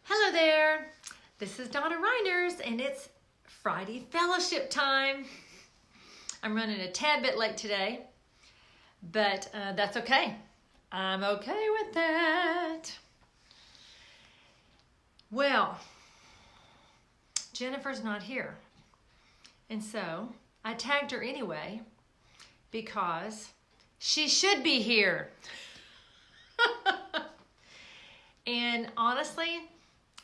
Hello there, this is Donna Reiners and it's Friday fellowship time. I'm running a tad bit late today, but that's okay. I'm okay with that. Well, Jennifer's not here, and so I tagged her anyway because she should be here. And honestly,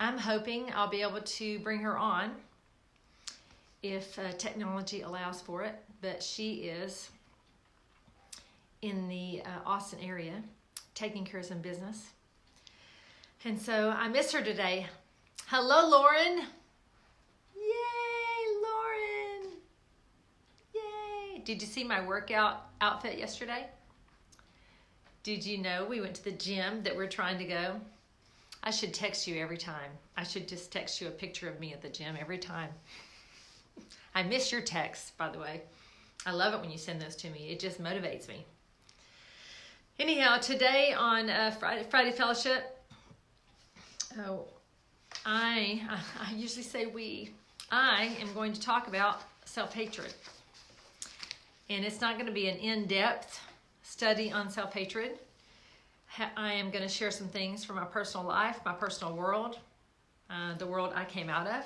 I'm hoping I'll be able to bring her on if technology allows for it, but she is in the Austin area taking care of some business. And so I miss her today. Hello, Lauren. Yay, Lauren. Yay. Did you see my workout outfit yesterday? Did you know we went to the gym that we're trying to go? I should text you every time. I should just text you a picture of me at the gym every time. I miss your texts, by the way. I love it when you send those to me. It just motivates me. Anyhow, today on Friday Fellowship, I usually say I am going to talk about self-hatred. And it's not going to be an in-depth study on self-hatred. I am going to share some things from my personal life, my personal world, the world I came out of,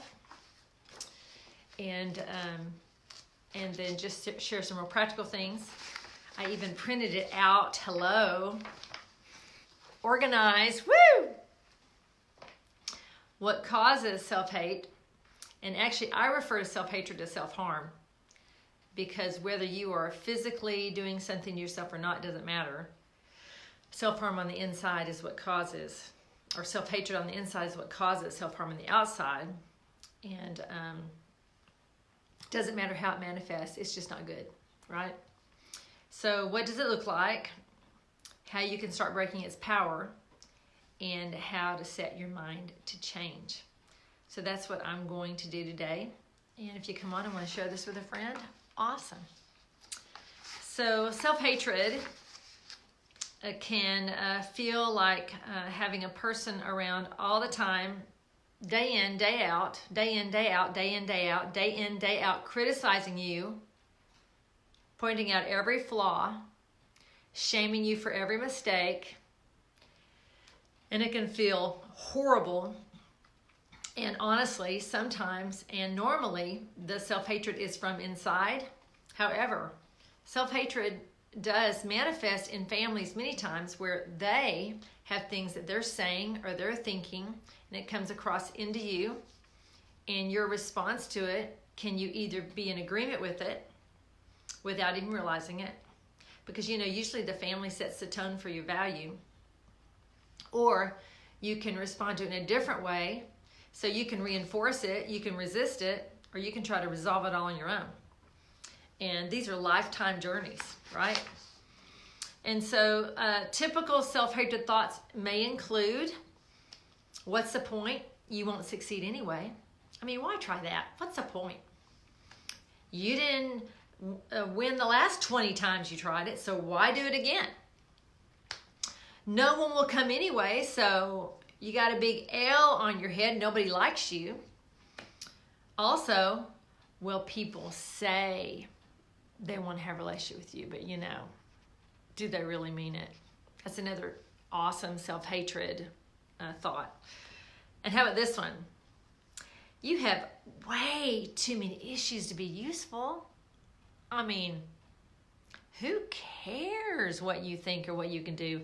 and then just share some more practical things. I even printed it out. Hello, organized. Woo! What causes self-hate? And actually, I refer to self-hatred as self-harm, because whether you are physically doing something to yourself or not doesn't matter. Self-harm on the inside is what causes, or self-hatred on the inside is what causes self-harm on the outside. And doesn't matter how it manifests, it's just not good, right? So what does it look like? How you can start breaking its power, and how to set your mind to change. So that's what I'm going to do today. And if you come on and want to share this with a friend, awesome. So self-hatred can feel like having a person around all the time, day in, day out, day in, day out, day in, day out, day in, day out, criticizing you, pointing out every flaw, shaming you for every mistake, and it can feel horrible. And honestly, sometimes and normally, the self-hatred is from inside. However, self-hatred does manifest in families many times where they have things that they're saying or they're thinking, and it comes across into you, and your response to it, can you either be in agreement with it without even realizing it? Because usually the family sets the tone for your value, or you can respond to it in a different way. So you can reinforce it, you can resist it, or you can try to resolve it all on your own. And these are lifetime journeys, right? And so typical self-hatred thoughts may include, what's the point? You won't succeed anyway. I mean, why try that? What's the point? You didn't win the last 20 times you tried it, so why do it again? No one will come anyway, so you got a big L on your head. Nobody likes you. Also, will people say they want to have a relationship with you, but do they really mean it? That's another awesome self-hatred thought. And how about this one? You have way too many issues to be useful. I mean, who cares what you think or what you can do?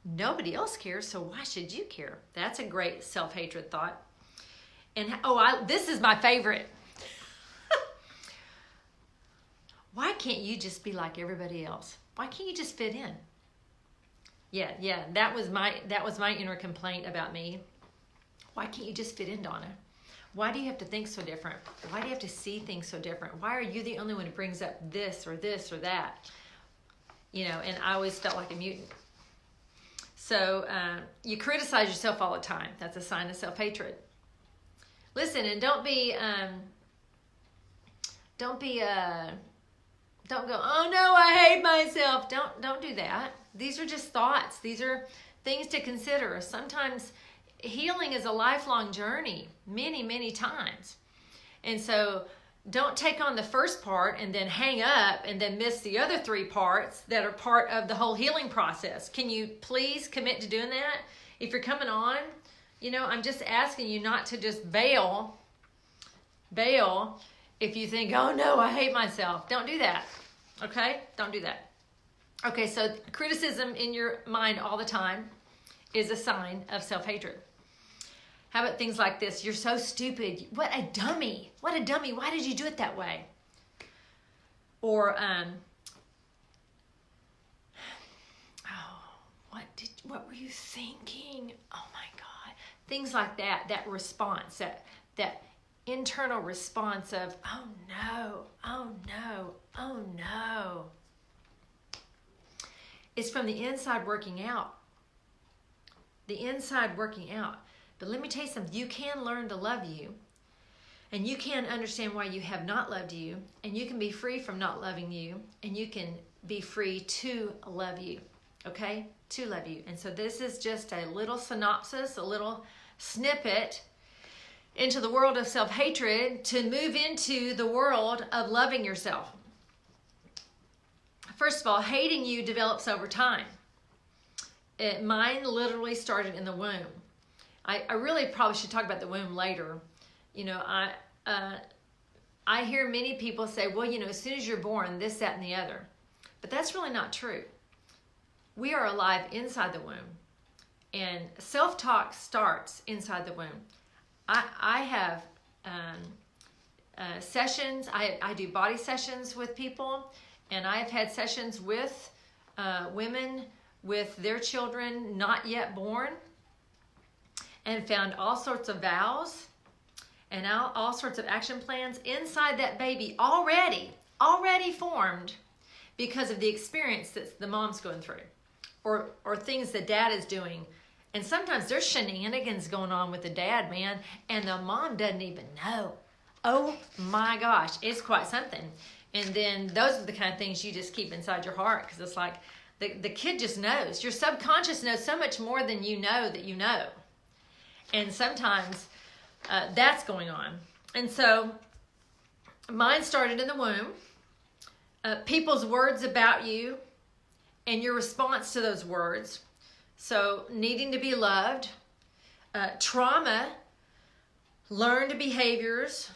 Nobody else cares, so why should you care? That's a great self-hatred thought. And this is my favorite. Why can't you just be like everybody else? Why can't you just fit in? Yeah, that was my inner complaint about me. Why can't you just fit in, Donna? Why do you have to think so different? Why do you have to see things so different? Why are you the only one who brings up this or that? And I always felt like a mutant. So you criticize yourself all the time. That's a sign of self-hatred. Listen, and don't go, oh no, I hate myself. Don't do that. These are just thoughts. These are things to consider. Sometimes healing is a lifelong journey, many, many times. And so don't take on the first part and then hang up and then miss the other 3 parts that are part of the whole healing process. Can you please commit to doing that? If you're coming on, you know, I'm just asking you not to just bail if you think, oh no, I hate myself. Don't do that, okay? Don't do that. Okay, so criticism in your mind all the time is a sign of self-hatred. How about things like this? You're so stupid. What a dummy. What a dummy. Why did you do it that way? Or, what were you thinking? Oh my God. Things like that, that response, that internal response of, oh no, oh no, oh no. It's from the inside working out. The inside working out. But let me tell you something, you can learn to love you, and you can understand why you have not loved you, and you can be free from not loving you, and you can be free to love you, okay? To love you. And so this is just a little synopsis, a little snippet into the world of self-hatred to move into the world of loving yourself. First of all, hating you develops over time. Mine literally started in the womb. I really probably should talk about the womb later. You know, I hear many people say, well, you know, as soon as you're born, this, that, and the other. But that's really not true. We are alive inside the womb. And self-talk starts inside the womb. I have sessions. I do body sessions with people. And I've had sessions with women with their children not yet born, and found all sorts of vows and all sorts of action plans inside that baby already formed because of the experience that the mom's going through, or things the dad is doing. And sometimes there's shenanigans going on with the dad, man, and the mom doesn't even know. Oh my gosh, it's quite something. And then those are the kind of things you just keep inside your heart, because it's like the kid just knows. Your subconscious knows so much more than you know that you know. And sometimes that's going on. And so mine started in the womb. People's words about you and your response to those words. So needing to be loved. Trauma, learned behaviors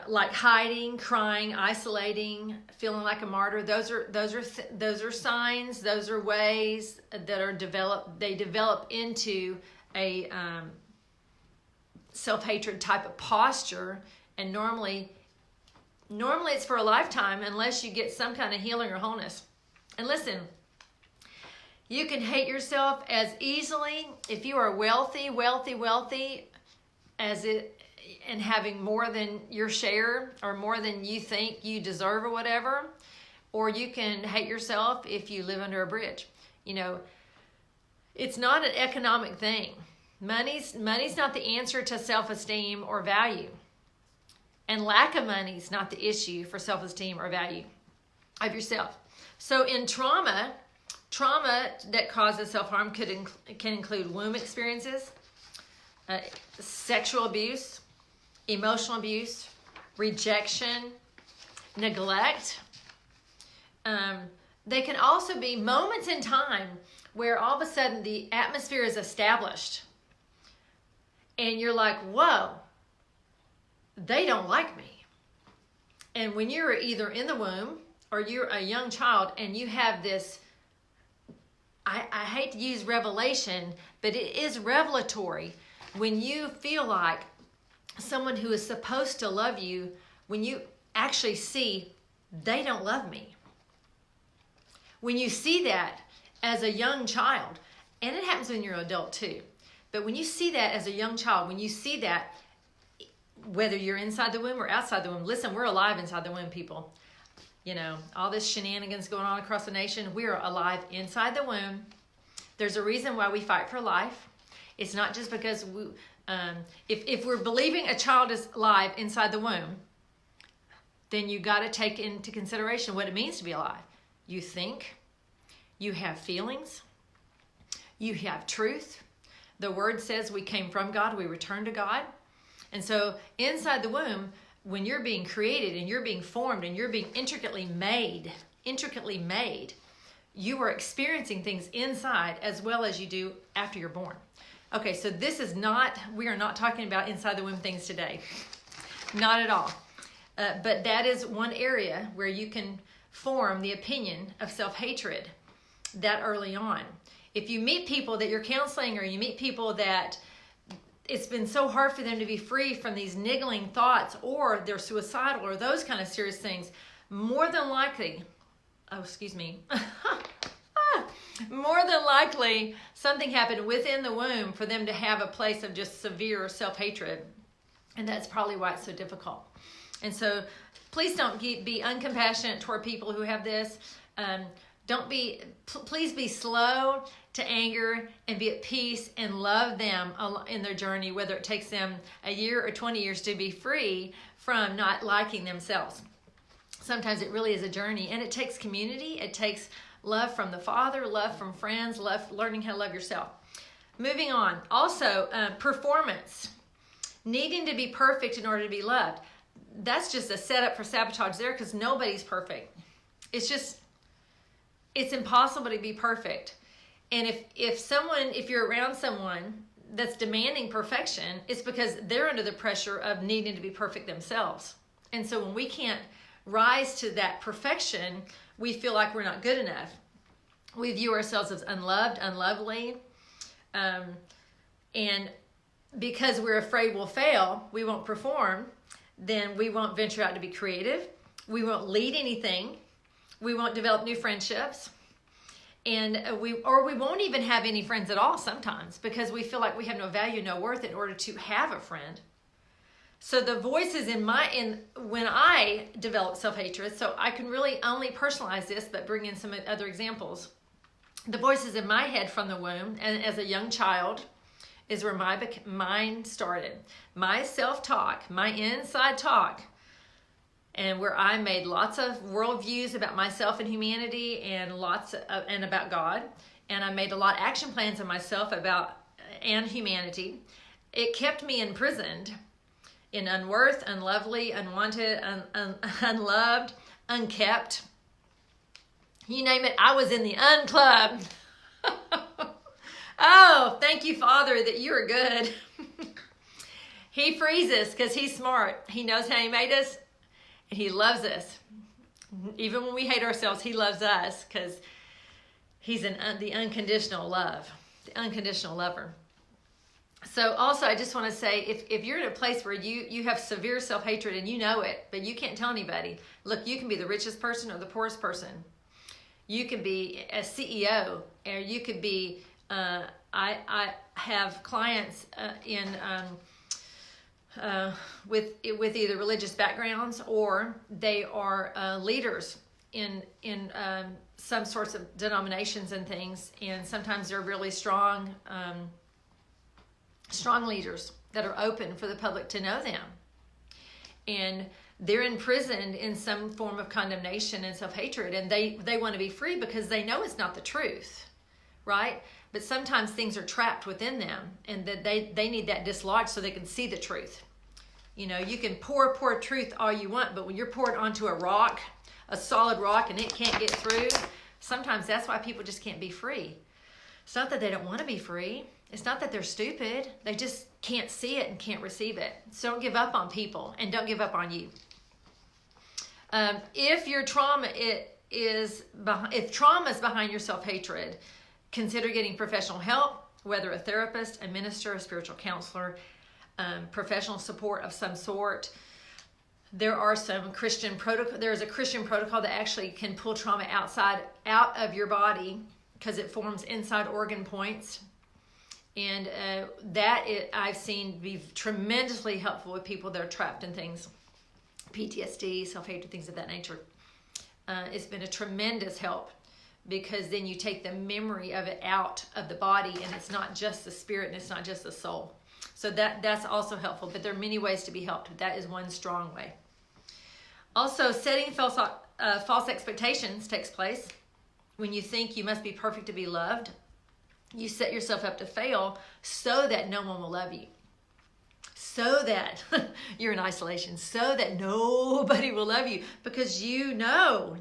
like hiding, crying, isolating, feeling like a martyr. Those are signs. Those are ways that are developed. They develop into a self-hatred type of posture, and normally it's for a lifetime unless you get some kind of healing or wholeness. And listen, you can hate yourself as easily if you are wealthy and having more than your share or more than you think you deserve or whatever, or you can hate yourself if you live under a bridge. You know, it's not an economic thing. Money's not the answer to self-esteem or value. And lack of money is not the issue for self-esteem or value of yourself. So in trauma that causes self-harm can include womb experiences, sexual abuse, emotional abuse, rejection, neglect. They can also be moments in time where all of a sudden the atmosphere is established and you're like, whoa, they don't like me. And when you're either in the womb or you're a young child and you have this, I hate to use revelation, but it is revelatory when you feel like someone who is supposed to love you, when you actually see they don't love me. When you see that as a young child, and it happens when you're an adult too, but when you see that as a young child, when you see that, whether you're inside the womb or outside the womb, listen, we're alive inside the womb, people. You know, all this shenanigans going on across the nation, we're alive inside the womb. There's a reason why we fight for life. It's not just because if we're believing a child is alive inside the womb, then you got to take into consideration what it means to be alive. You think, you have feelings, you have truth, The word says we came from God, we return to God. And so inside the womb, when you're being created and you're being formed and you're being intricately made, you are experiencing things inside as well as you do after you're born. Okay, so we are not talking about inside the womb things today. Not at all. But that is one area where you can form the opinion of self-hatred that early on. If you meet people that you're counseling, or you meet people that it's been so hard for them to be free from these niggling thoughts, or they're suicidal, or those kind of serious things, more than likely, more than likely something happened within the womb for them to have a place of just severe self-hatred. And that's probably why it's so difficult. And so please don't be uncompassionate toward people who have this. Please be slow to anger and be at peace and love them in their journey, whether it takes them a year or 20 years to be free from not liking themselves. Sometimes it really is a journey, and it takes community. It takes love from the Father, love from friends, learning how to love yourself. Moving on. Also, performance. Needing to be perfect in order to be loved. That's just a setup for sabotage there, because nobody's perfect. It's impossible to be perfect. And if you're around someone that's demanding perfection, it's because they're under the pressure of needing to be perfect themselves. And so when we can't rise to that perfection, we feel like we're not good enough. We view ourselves as unloved, unlovely. And because we're afraid we'll fail, we won't perform, then we won't venture out to be creative. We won't lead anything. We won't develop new friendships. And we won't even have any friends at all sometimes, because we feel like we have no value, no worth in order to have a friend. So the voices when I develop self-hatred, so I can really only personalize this, but bring in some other examples. The voices in my head from the womb and as a young child is where my mind started. My self-talk, my inside talk, and where I made lots of worldviews about myself and humanity, and and about God. And I made a lot of action plans of myself and humanity. It kept me imprisoned in unworth, unlovely, unwanted, unloved, unkept. You name it, I was in the unclub. Oh, thank you, Father, that you are good. He frees us because he's smart. He knows how he made us, and he loves us. Even when we hate ourselves, he loves us because he's the unconditional love, the unconditional lover. So also, I just want to say, if you're in a place where you have severe self-hatred and you know it, but you can't tell anybody, look, you can be the richest person or the poorest person. You can be a CEO, or you could be, I have clients with either religious backgrounds, or they are leaders in some sorts of denominations and things, and sometimes they're really strong leaders that are open for the public to know them, and they're imprisoned in some form of condemnation and self-hatred, and they want to be free because they know it's not the truth, right? But sometimes things are trapped within them, and that they need that dislodged so they can see the truth. You know, you can pour truth all you want, but when you're poured onto a rock, a solid rock, and it can't get through, sometimes that's why people just can't be free. It's not that they don't want to be free. It's not that they're stupid. They just can't see it and can't receive it. So don't give up on people, and don't give up on you. If your trauma is behind your self-hatred, consider getting professional help, whether a therapist, a minister, a spiritual counselor, professional support of some sort. There are some Christian protocol. There is a Christian protocol that actually can pull trauma out of your body, because it forms inside organ points, and I've seen be tremendously helpful with people that are trapped in things, PTSD, self-hatred, things of that nature. It's been a tremendous help, because then you take the memory of it out of the body, and it's not just the spirit, and it's not just the soul. So that's also helpful, but there are many ways to be helped. That is one strong way. Also, setting false expectations takes place when you think you must be perfect to be loved. You set yourself up to fail so that no one will love you. So that you're in isolation, so that nobody will love you, because you know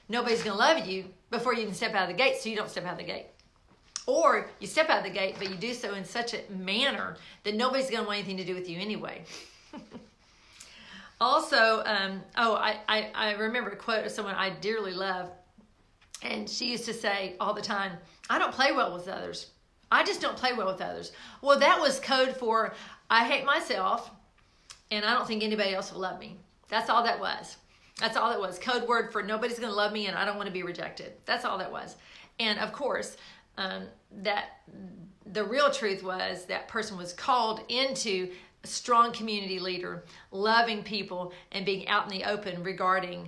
nobody's going to love you before you can step out of the gate, so you don't step out of the gate. Or you step out of the gate, but you do so in such a manner that nobody's going to want anything to do with you anyway. Also, I remember a quote of someone I dearly love, and she used to say all the time, I don't play well with others. I just don't play well with others. Well, that was code for I hate myself, and I don't think anybody else will love me. That's all that was. That's all that was. Code word for nobody's going to love me, and I don't want to be rejected. That's all that was. And of course, that the real truth was that person was called into a strong community leader, loving people, and being out in the open regarding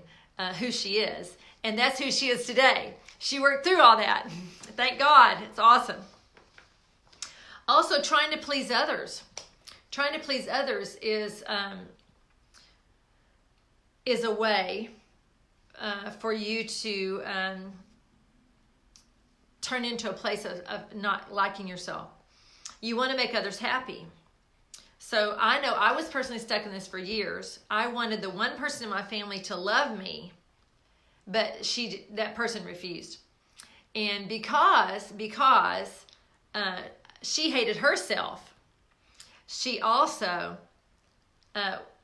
who she is. And that's who she is today. She worked through all that. Thank God. It's awesome. Also, trying to please others. Trying to please others is a way for you to turn into a place of not liking yourself. You want to make others happy. So I know I was personally stuck in this for years. I wanted the one person in my family to love me, but that person refused. And because she hated herself, she also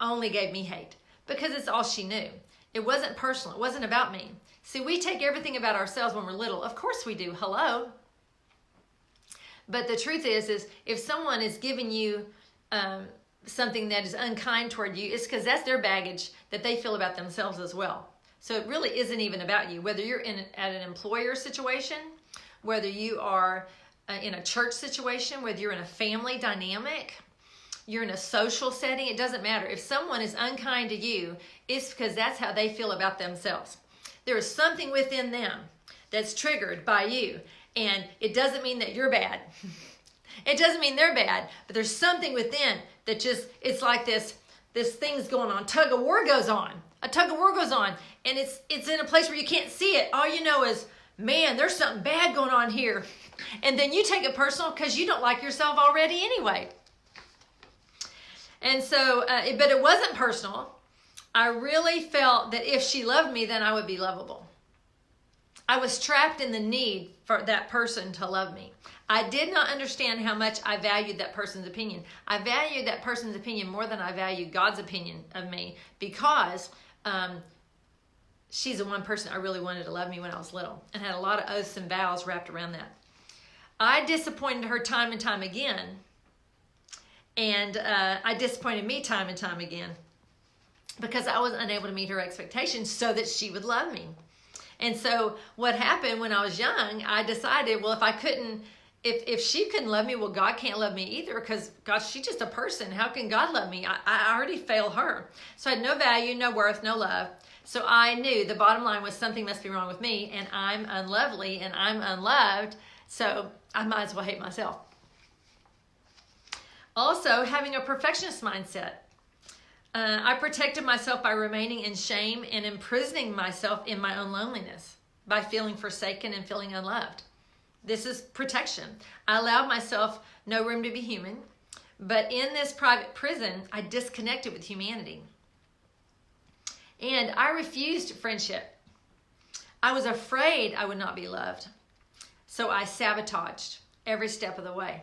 only gave me hate, because it's all she knew. It wasn't personal. It wasn't about me. See, we take everything about ourselves when we're little. Of course we do. Hello. But the truth is if someone is giving you something that is unkind toward you, it's because that's their baggage that they feel about themselves as well. So it really isn't even about you. Whether you're at an employer situation, whether you are in a church situation, whether you're in a family dynamic, you're in a social setting, it doesn't matter. If someone is unkind to you, it's because that's how they feel about themselves. There is something within them that's triggered by you, and it doesn't mean that you're bad. It doesn't mean they're bad, but there's something within that just, it's like this thing's going on. Tug of war goes on. A tug of war goes on, and it's in a place where you can't see it. All you know is, man, there's something bad going on here. And then you take it personal because you don't like yourself already anyway. And so, but it wasn't personal. I really felt that if she loved me, then I would be lovable. I was trapped in the need for that person to love me. I did not understand how much I valued that person's opinion. I valued that person's opinion more than I valued God's opinion of me, because she's the one person I really wanted to love me when I was little, and had a lot of oaths and vows wrapped around that. I disappointed her time and time again, and I disappointed me time and time again, because I was unable to meet her expectations so that she would love me. And so what happened when I was young, I decided, well, if she couldn't love me, well, God can't love me either, because God, she's just a person. How can God love me? I already failed her. So I had no value, no worth, no love. So I knew the bottom line was something must be wrong with me, and I'm unlovely and I'm unloved, so I might as well hate myself. Also, having a perfectionist mindset. I protected myself by remaining in shame and imprisoning myself in my own loneliness by feeling forsaken and feeling unloved. This is protection. I allowed myself no room to be human, but in this private prison, I disconnected with humanity. And I refused friendship. I was afraid I would not be loved, so I sabotaged every step of the way.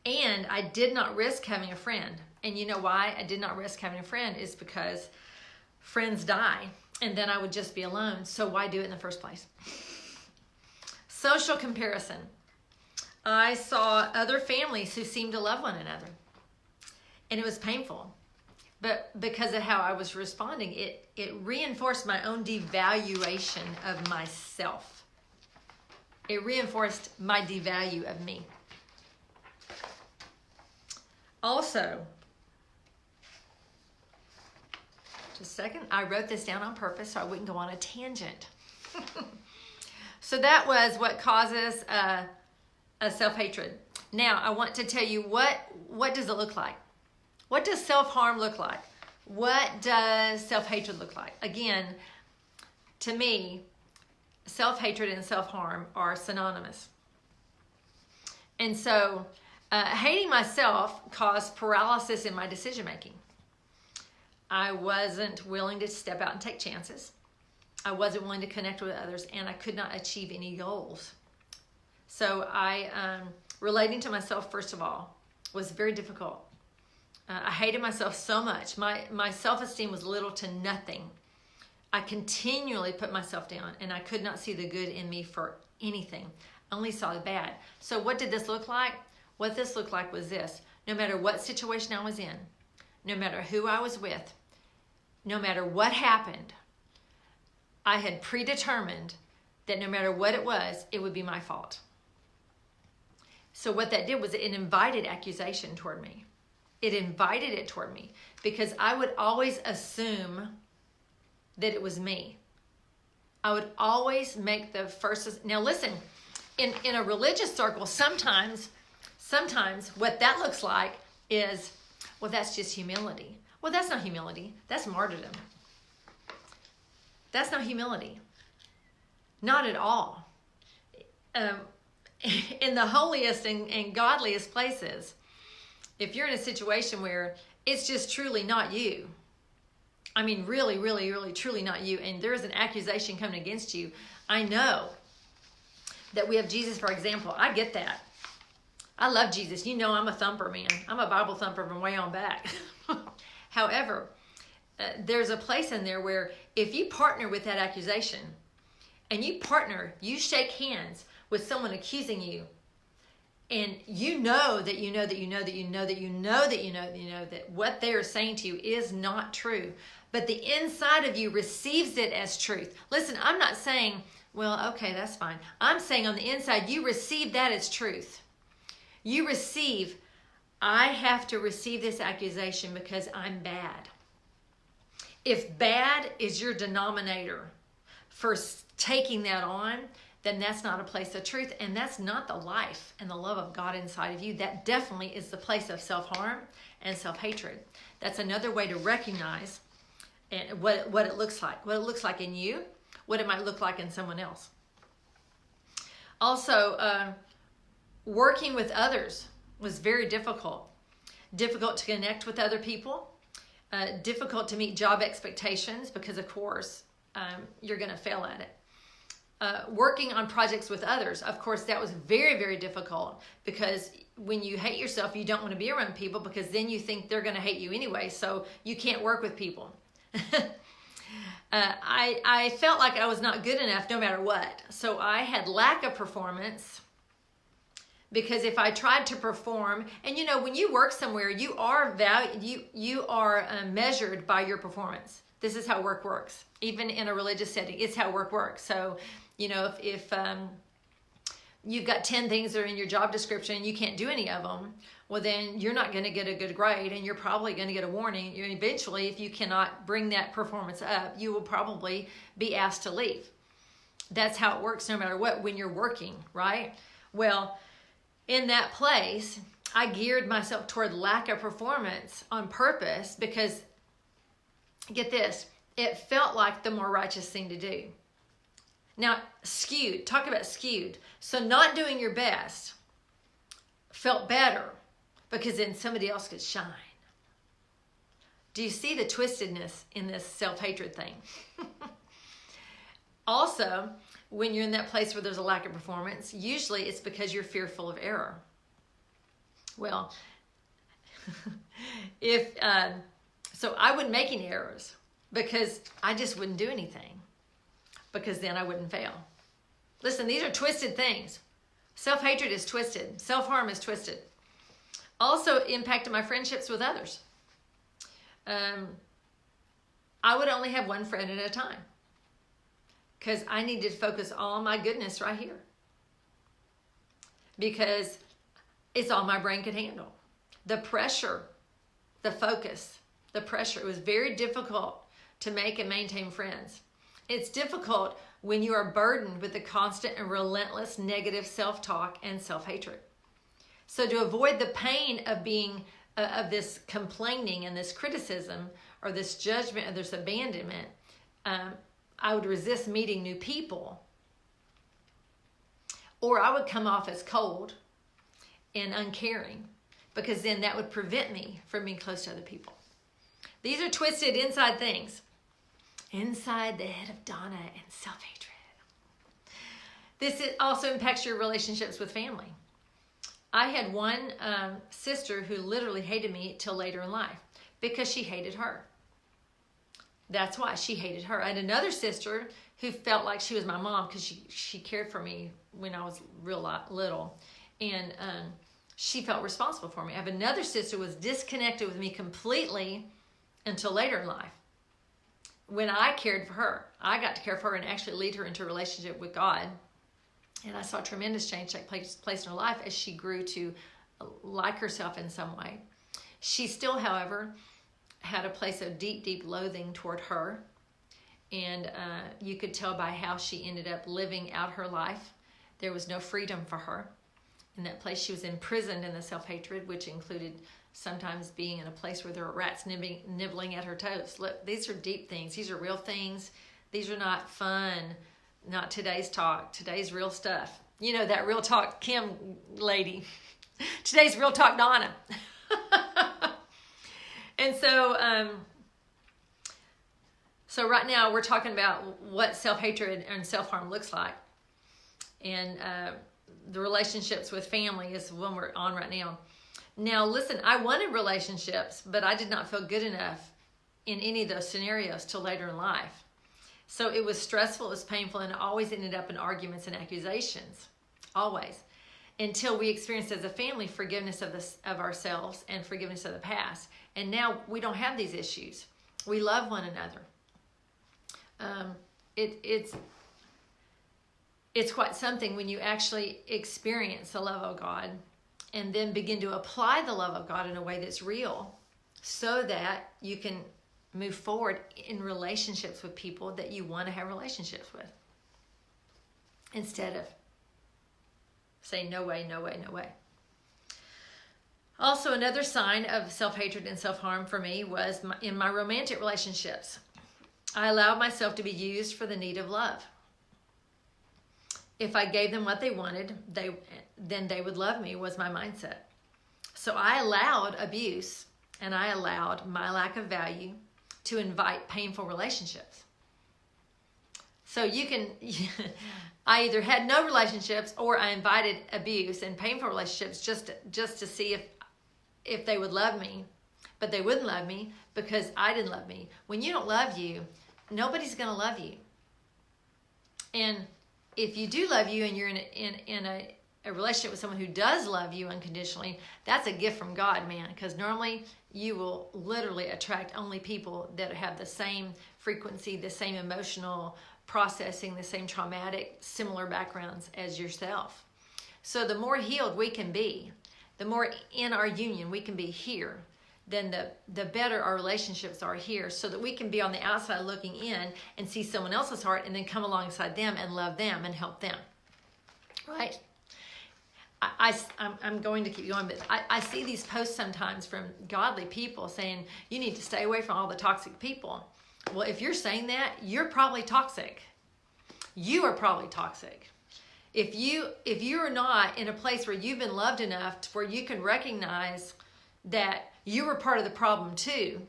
And I did not risk having a friend. And you know why I did not risk having a friend is because friends die, and then I would just be alone. So why do it in the first place? Social comparison. I saw other families who seemed to love one another, and it was painful. But because of how I was responding, it reinforced my own devaluation of myself. It reinforced my devalue of me. Also, just a second, I wrote this down on purpose so I wouldn't go on a tangent. So that was what causes a self-hatred. Now, I want to tell you what does it look like? What does self-harm look like? What does self-hatred look like? Again, to me, self-hatred and self-harm are synonymous. And so hating myself caused paralysis in my decision making. I wasn't willing to step out and take chances. I wasn't willing to connect with others, and I could not achieve any goals. So relating to myself, first of all, was very difficult. I hated myself so much. My self-esteem was little to nothing. I continually put myself down, and I could not see the good in me for anything. I only saw the bad. So what did this look like? What this looked like was this. No matter what situation I was in, no matter who I was with, no matter what happened, I had predetermined that no matter what it would be my fault. So what that did was it invited accusation toward me. It invited it toward me because I would always assume that it was me. I would always make the first. Now listen, in a religious circle, sometimes what that looks like is, well, that's just humility. Well, that's not humility. That's martyrdom. That's not humility. Not at all. In the holiest and godliest places, if you're in a situation where it's just truly not you, I mean, really, really, really, truly not you, and there's an accusation coming against you, I know that we have Jesus, for example. I get that. I love Jesus. You know I'm a thumper, man. I'm a Bible thumper from way on back. However, there's a place in there where if you partner with that accusation, and you shake hands with someone accusing you, and you know that what they are saying to you is not true, but the inside of you receives it as truth. Listen, I'm not saying, well, okay, that's fine. I'm saying on the inside, you receive that as truth. You receive, I have to receive this accusation because I'm bad. If bad is your denominator for taking that on, then that's not a place of truth, and that's not the life and the love of God inside of you. That definitely is the place of self-harm and self-hatred. That's another way to recognize what it looks like. What it looks like in you, what it might look like in someone else. Also, working with others was very difficult. Difficult to connect with other people. Difficult to meet job expectations because, of course, you're going to fail at it. Working on projects with others, of course, that was very, very difficult because when you hate yourself, you don't want to be around people because then you think they're going to hate you anyway, so you can't work with people. I felt like I was not good enough no matter what, so I had lack of performance because if I tried to perform, and you know, when you work somewhere, you are measured by your performance. This is how work works. Even in a religious setting, it's how work works. So, you know, if you've got 10 things that are in your job description and you can't do any of them, well, then you're not going to get a good grade, and you're probably going to get a warning. You eventually, if you cannot bring that performance up, you will probably be asked to leave. That's how it works no matter what when you're working, right? Well, in that place, I geared myself toward lack of performance on purpose because, get this, it felt like the more righteous thing to do. Now, skewed, talk about skewed. So not doing your best felt better because then somebody else could shine. Do you see the twistedness in this self-hatred thing? Also, when you're in that place where there's a lack of performance, usually it's because you're fearful of error. Well, so I wouldn't make any errors because I just wouldn't do anything because then I wouldn't fail. Listen, these are twisted things. Self-hatred is twisted. Self-harm is twisted. Also impacted my friendships with others. I would only have one friend at a time because I needed to focus all on my goodness right here because it's all my brain could handle. The pressure, the focus, the pressure. It was very difficult to make and maintain friends. It's difficult when you are burdened with the constant and relentless negative self-talk and self-hatred. So to avoid the pain of being of this complaining and this criticism or this judgment or this abandonment, I would resist meeting new people, or I would come off as cold and uncaring, because then that would prevent me from being close to other people. These are twisted inside things. Inside the head of Donna and self-hatred. This also impacts your relationships with family. I had one sister who literally hated me till later in life because she hated her. That's why she hated her. I had another sister who felt like she was my mom because she cared for me when I was real little. And she felt responsible for me. I have another sister who was disconnected with me completely until later in life. When I cared for her, I got to care for her and actually lead her into a relationship with God. And I saw tremendous change take place in her life as she grew to like herself in some way. She still, however, had a place of deep, deep loathing toward her. And you could tell by how she ended up living out her life. There was no freedom for her. In that place, she was imprisoned in the self-hatred, which included sometimes being in a place where there were rats nibbling at her toes. Look, these are deep things. These are real things. These are not fun. Not today's talk. Today's real stuff. You know, that real talk Kim lady. Today's real talk Donna. And so right now we're talking about what self-hatred and self-harm looks like. And the relationships with family is one we're on right now. Now listen, I wanted relationships, but I did not feel good enough in any of those scenarios till later in life. So it was stressful, it was painful, and it always ended up in arguments and accusations. Always. Until we experienced as a family forgiveness of ourselves and forgiveness of the past. And now we don't have these issues. We love one another. It's quite something when you actually experience the love of God and then begin to apply the love of God in a way that's real so that you can move forward in relationships with people that you want to have relationships with. Instead of saying, no way, no way, no way. Also, another sign of self-hatred and self-harm for me was in my romantic relationships. I allowed myself to be used for the need of love. If I gave them what they wanted, then they would love me, was my mindset. So I allowed abuse and I allowed my lack of value to invite painful relationships. So I either had no relationships or I invited abuse and painful relationships just to see if they would love me, but they wouldn't love me because I didn't love me. When you don't love you, nobody's going to love you. And if you do love you and you're in a relationship with someone who does love you unconditionally, that's a gift from God, man, because normally you will literally attract only people that have the same frequency, the same emotional processing, the same traumatic, similar backgrounds as yourself. So the more healed we can be, the more in our union we can be here, then the better our relationships are here, so that we can be on the outside looking in and see someone else's heart and then come alongside them and love them and help them, right? I'm going to keep going, but I see these posts sometimes from godly people saying, you need to stay away from all the toxic people. Well, if you're saying that, you're probably toxic. You are probably toxic. If you are not in a place where you've been loved enough where you can recognize that you were part of the problem too,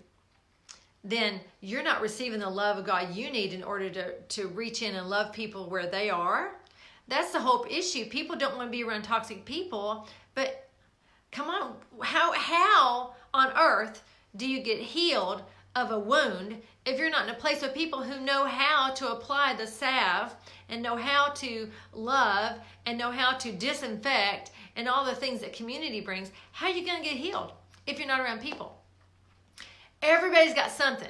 then you're not receiving the love of God you need in order to reach in and love people where they are. That's the whole issue. People don't want to be around toxic people, but come on, how on earth do you get healed of a wound if you're not in a place with people who know how to apply the salve and know how to love and know how to disinfect and all the things that community brings? How are you going to get healed if you're not around people? Everybody's got something.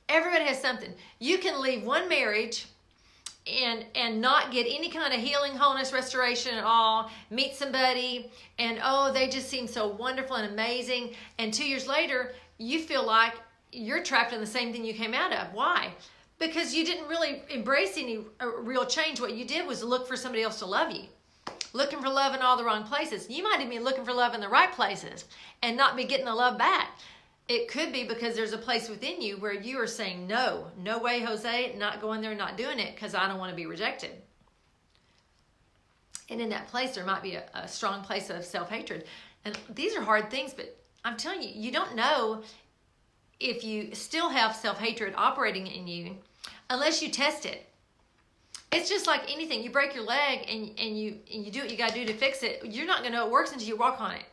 Everybody has something. You can leave one marriage and not get any kind of healing, wholeness, restoration at all, meet somebody, and oh, they just seem so wonderful and amazing, and 2 years later, you feel like you're trapped in the same thing you came out of. Why? Because you didn't really embrace any real change. What you did was look for somebody else to love you. Looking for love in all the wrong places. You might even be looking for love in the right places and not be getting the love back. It could be because there's a place within you where you are saying, no way, Jose, not going there, not doing it because I don't want to be rejected. And in that place, there might be a strong place of self-hatred. And these are hard things, but I'm telling you, you don't know if you still have self-hatred operating in you unless you test it. It's just like anything. You break your leg and you do what you got to do to fix it. You're not going to know it works until you walk on it.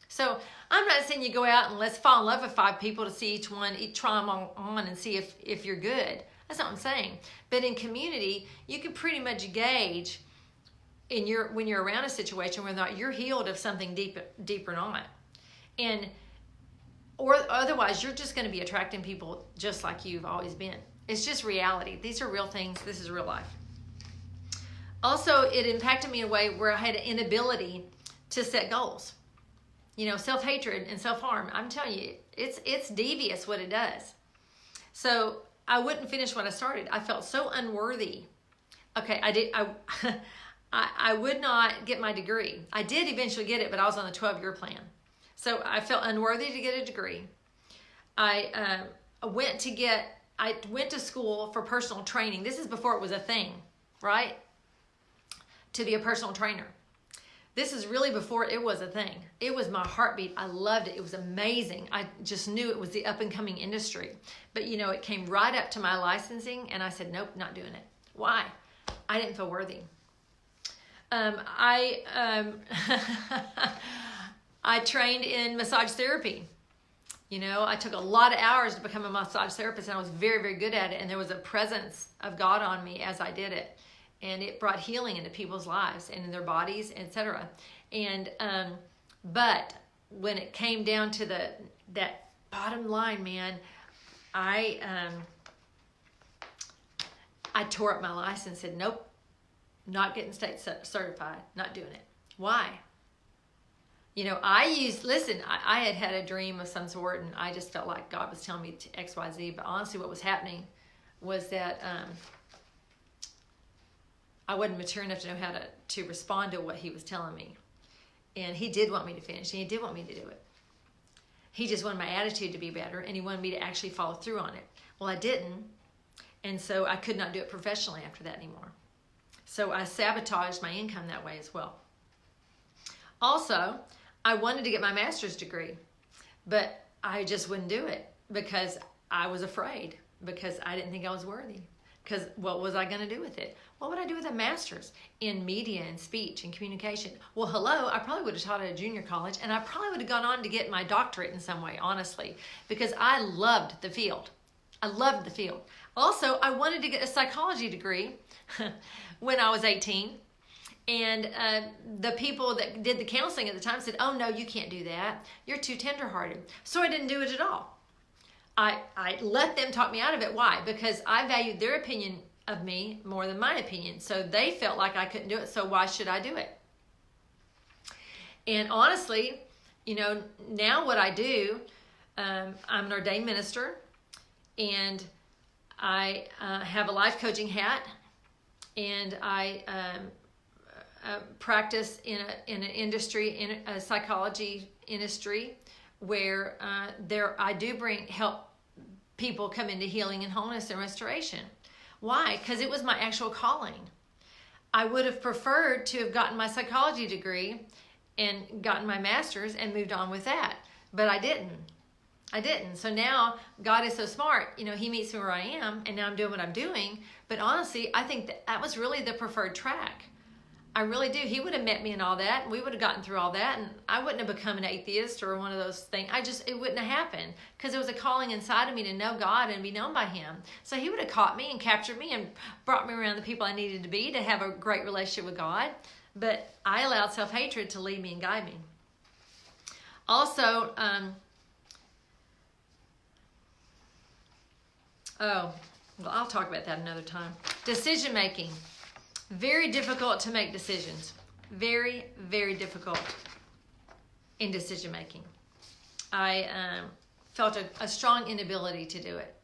So I'm not saying you go out and let's fall in love with 5 people to see each one, try them on and see if you're good. That's not what I'm saying. But in community, you can pretty much gauge when you're around a situation whether or not you're healed of something deep or not. Or otherwise, you're just going to be attracting people just like you've always been. It's just reality. These are real things. This is real life. Also, it impacted me in a way where I had an inability to set goals. You know, self-hatred and self-harm, I'm telling you, it's devious what it does. So I wouldn't finish what I started. I felt so unworthy. Okay, I would not get my degree. I did eventually get it, but I was on the 12-year plan. So I felt unworthy to get a degree. I went to school for personal training. This is before it was a thing, right? To be a personal trainer. This is really before it was a thing. It was my heartbeat. I loved it. It was amazing. I just knew it was the up and coming industry. But you know, it came right up to my licensing and I said, nope, not doing it. Why? I didn't feel worthy. I trained in massage therapy. You know, I took a lot of hours to become a massage therapist and I was very, very good at it. And there was a presence of God on me as I did it. And it brought healing into people's lives and in their bodies, etc. And but when it came down to that bottom line, man, I tore up my license and said, nope, not getting state certified, not doing it. Why? You know, I had had a dream of some sort and I just felt like God was telling me X, Y, Z. But honestly, what was happening was that I wasn't mature enough to know how to respond to what he was telling me. And he did want me to finish, and he did want me to do it. He just wanted my attitude to be better, and he wanted me to actually follow through on it. Well, I didn't, and so I could not do it professionally after that anymore. So I sabotaged my income that way as well. Also, I wanted to get my master's degree, but I just wouldn't do it because I was afraid, because I didn't think I was worthy. Because what was I going to do with it? What would I do with a master's in media and speech and communication? Well, hello, I probably would have taught at a junior college, and I probably would have gone on to get my doctorate in some way, honestly, because I loved the field. I loved the field. Also, I wanted to get a psychology degree when I was 18, and the people that did the counseling at the time said, oh, no, you can't do that. You're too tenderhearted. So I didn't do it at all. I let them talk me out of it. Why? Because I valued their opinion of me more than my opinion. So they felt like I couldn't do it. So why should I do it? And honestly, you know, now what I do, I'm an ordained minister and I have a life coaching hat and I practice in an industry, in a psychology industry, where I do help people come into healing and wholeness and restoration. Why? Because it was my actual calling. I would have preferred to have gotten my psychology degree and gotten my master's and moved on with that. But I didn't. So now God is so smart. You know, he meets me where I am and now I'm doing what I'm doing. But honestly, I think that was really the preferred track. I really do. He would have met me and all that, and we would have gotten through all that, and I wouldn't have become an atheist or one of those things. It wouldn't have happened because there was a calling inside of me to know God and be known by him. So he would have caught me and captured me and brought me around the people I needed to be to have a great relationship with God. But I allowed self-hatred to lead me and guide me. Also, well, I'll talk about that another time. Decision making. Very difficult to make decisions. Very, very difficult in decision making. I felt a strong inability to do it.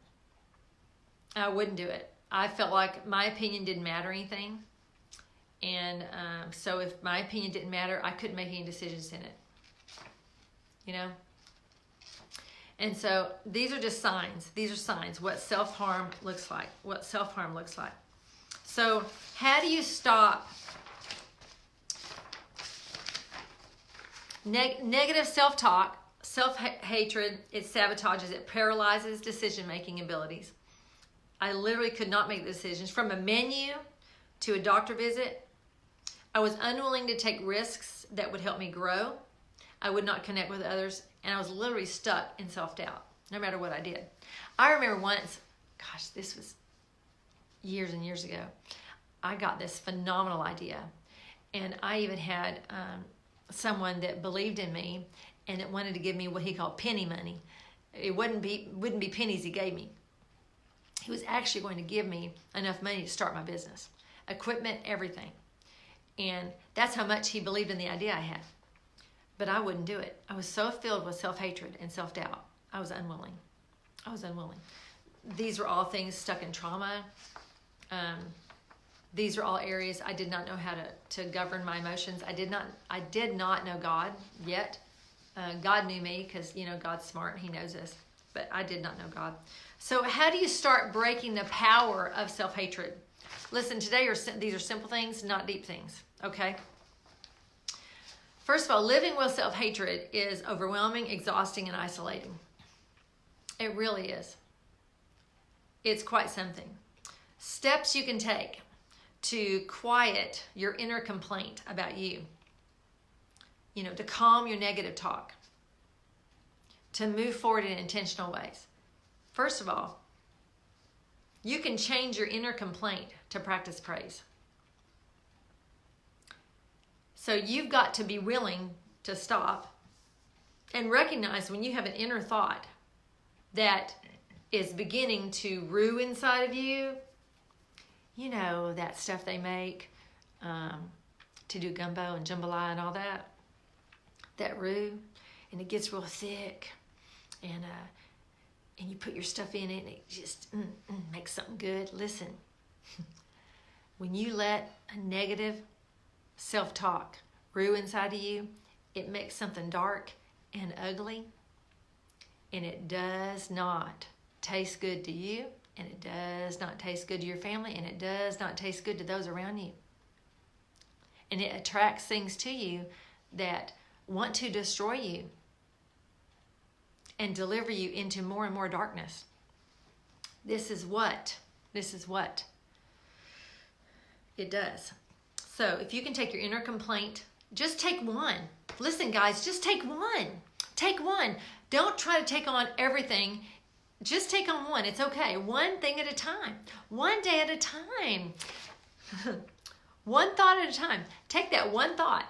I wouldn't do it. I felt like my opinion didn't matter anything. And so if my opinion didn't matter, I couldn't make any decisions in it. You know? And so these are just signs. These are signs what self-harm looks like. What self-harm looks like. So how do you stop Negative self-talk, self-hatred, it sabotages, it paralyzes decision-making abilities. I literally could not make decisions. From a menu to a doctor visit, I was unwilling to take risks that would help me grow. I would not connect with others, and I was literally stuck in self-doubt, no matter what I did. I remember once, gosh, this was years and years ago, I got this phenomenal idea, and I even had someone that believed in me and that wanted to give me what he called penny money. It wouldn't be pennies he gave me. He was actually going to give me enough money to start my business, equipment, everything. And that's how much he believed in the idea I had. But I wouldn't do it. I was so filled with self-hatred and self-doubt. I was unwilling. These were all things stuck in trauma. These are all areas I did not know how to govern my emotions. I did not know God yet. God knew me because, God's smart. He knows us. But I did not know God. So how do you start breaking the power of self-hatred? Listen, these are simple things, not deep things. Okay? First of all, living with self-hatred is overwhelming, exhausting, and isolating. It really is. It's quite something. Steps you can take to quiet your inner complaint about you. To calm your negative talk. To move forward in intentional ways. First of all, you can change your inner complaint to practice praise. So you've got to be willing to stop and recognize when you have an inner thought that is beginning to rue inside of you. That stuff they make to do gumbo and jambalaya and all that. That roux, and it gets real thick, and you put your stuff in it, and it just makes something good. Listen, when you let a negative self-talk brew inside of you, it makes something dark and ugly, and it does not taste good to you, and it does not taste good to your family, and it does not taste good to those around you. And it attracts things to you that want to destroy you and deliver you into more and more darkness. This is what it does. So if you can take your inner complaint, just take one. Listen, guys, just take one. Take one. Don't try to take on everything. Just take on one. It's okay. One thing at a time. One day at a time. One thought at a time. Take that one thought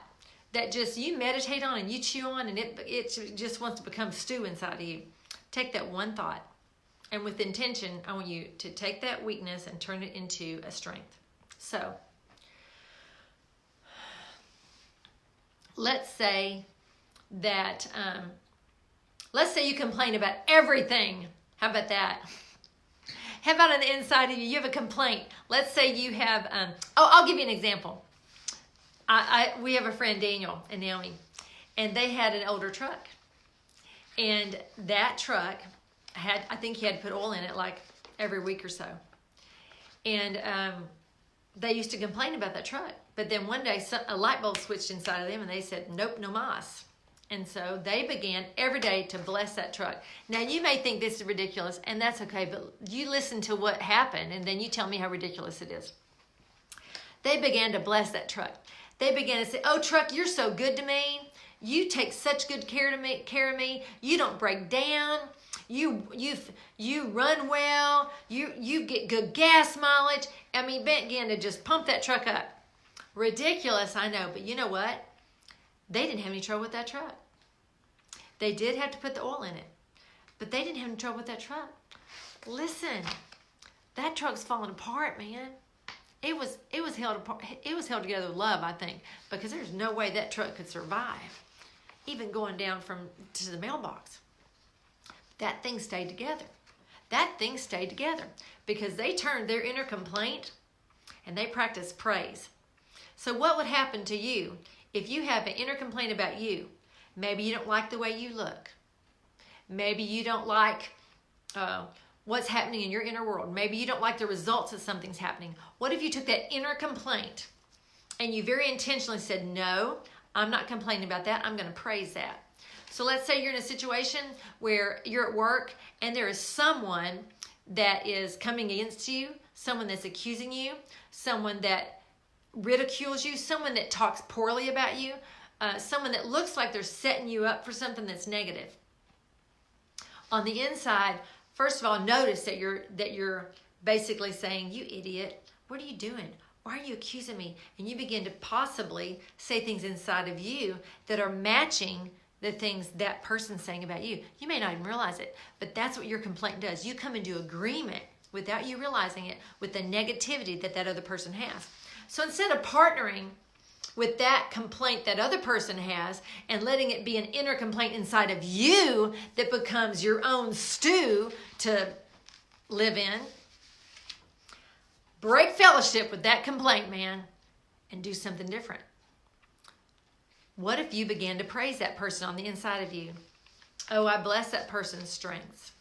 that just you meditate on and you chew on, and it just wants to become stew inside of you. Take that one thought, and with intention, I want you to take that weakness and turn it into a strength. So let's say that let's say you complain about everything. How about that? How about on the inside of you have a complaint? Let's say you have I'll give you an example. We have a friend, Daniel and Naomi, and they had an older truck. And that truck I think he had to put oil in it like every week or so. And they used to complain about that truck. But then one day a light bulb switched inside of them, and they said, nope, no mas. And so they began every day to bless that truck. Now you may think this is ridiculous, and that's okay, but you listen to what happened, and then you tell me how ridiculous it is. They began to bless that truck. They began to say, oh, truck, you're so good to me. You take such good care of me. You don't break down. You run well. You get good gas mileage. I mean, began to just pump that truck up. Ridiculous, I know, but you know what? They didn't have any trouble with that truck. They did have to put the oil in it, but they didn't have any trouble with that truck. Listen, that truck's falling apart, man. It was held apart. It was held together with love, I think, because there's no way that truck could survive, even going down to the mailbox. That thing stayed together. That thing stayed together because they turned their inner complaint and they practiced praise. So what would happen to you if you have an inner complaint about you? Maybe you don't like the way you look. Maybe you don't like what's happening in your inner world. Maybe you don't like the results of something's happening. What if you took that inner complaint and you very intentionally said, no, I'm not complaining about that. I'm going to praise that. So let's say you're in a situation where you're at work and there is someone that is coming against you, someone that's accusing you, someone that ridicules you, someone that talks poorly about you, someone that looks like they're setting you up for something that's negative. On the inside, first of all, notice that you're basically saying, "You idiot, what are you doing? Why are you accusing me?" And you begin to possibly say things inside of you that are matching the things that person's saying about you. You may not even realize it, but that's what your complaint does. You come into agreement without you realizing it with the negativity that other person has. So instead of partnering with that complaint that other person has and letting it be an inner complaint inside of you that becomes your own stew to live in, break fellowship with that complaint, man, and do something different. What if you began to praise that person on the inside of you? Oh, I bless that person's strengths.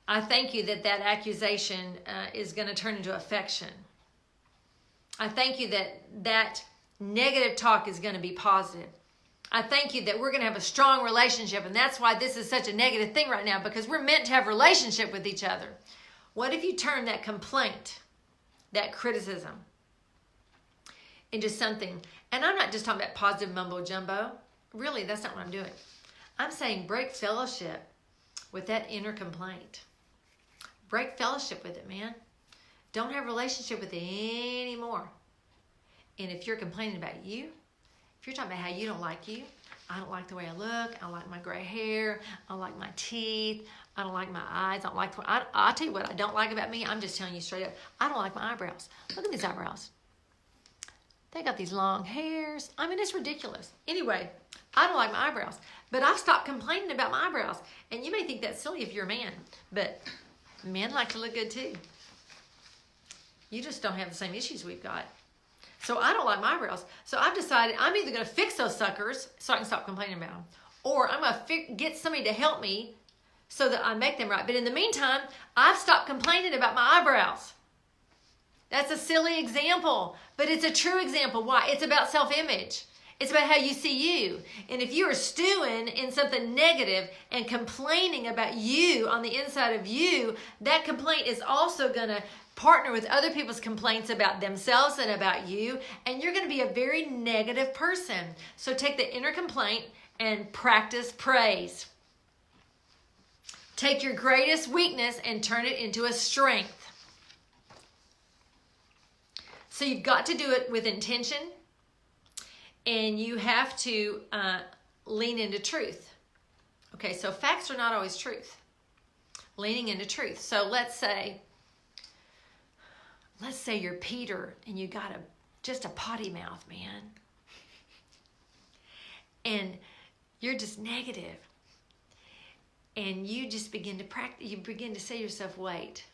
I thank you that accusation is going to turn into affection. I thank you that negative talk is going to be positive. I thank you that we're going to have a strong relationship, and that's why this is such a negative thing right now, because we're meant to have a relationship with each other. What if you turn that complaint, that criticism, into something? And I'm not just talking about positive mumbo jumbo. Really, that's not what I'm doing. I'm saying break fellowship with that inner complaint. Break fellowship with it, man. Don't have a relationship with it anymore. And if you're complaining about you, if you're talking about how you don't like you, I don't like the way I look, I don't like my gray hair, I don't like my teeth, I don't like my eyes, I'll tell you what I don't like about me. I'm just telling you straight up. I don't like my eyebrows. Look at these eyebrows. They got these long hairs. I mean, it's ridiculous. Anyway, I don't like my eyebrows. But I've stopped complaining about my eyebrows. And you may think that's silly if you're a man. But men like to look good too. You just don't have the same issues we've got. So I don't like my eyebrows. So I've decided I'm either going to fix those suckers so I can stop complaining about them. Or I'm going to get somebody to help me so that I make them right. But in the meantime, I've stopped complaining about my eyebrows. That's a silly example, but it's a true example. Why? It's about self-image. It's about how you see you. And if you are stewing in something negative and complaining about you on the inside of you, that complaint is also going to partner with other people's complaints about themselves and about you, and you're going to be a very negative person. So take the inner complaint and practice praise. Take your greatest weakness and turn it into a strength. So you've got to do it with intention, and you have to lean into truth. Okay, so facts are not always truth. Leaning into truth. So let's say you're Peter and you got just a potty mouth, man. And you're just negative. And you just begin to practice, you begin to say to yourself, wait.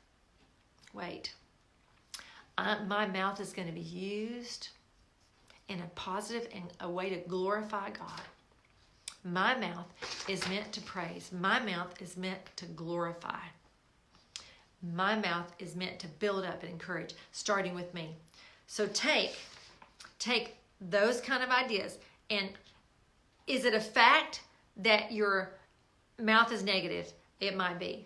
My mouth is going to be used in a positive and a way to glorify God. My mouth is meant to praise. My mouth is meant to glorify. My mouth is meant to build up and encourage, starting with me. So take those kind of ideas. And is it a fact that your mouth is negative? It might be.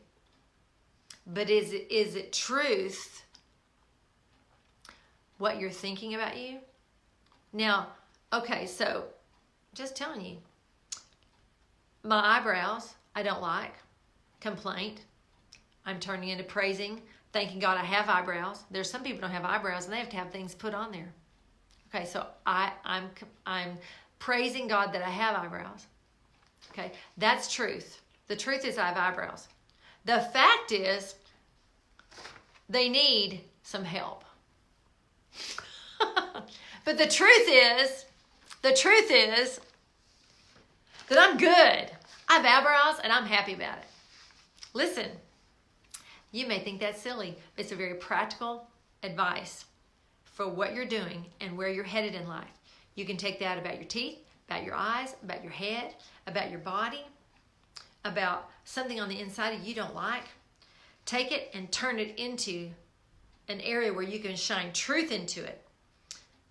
But is it truth what you're thinking about you? Now, okay, so just telling you, my eyebrows, I don't like. Complaint. I'm turning into praising, thanking God I have eyebrows. There's some people who don't have eyebrows and they have to have things put on there. Okay, so I'm praising God that I have eyebrows. Okay, that's truth. The truth is I have eyebrows. The fact is they need some help. But the truth is that I'm good. I have eyebrows and I'm happy about it. Listen, you may think that's silly, but it's a very practical advice for what you're doing and where you're headed in life. You can take that about your teeth, about your eyes, about your head, about your body, about something on the inside of you don't like. Take it and turn it into an area where you can shine truth into it.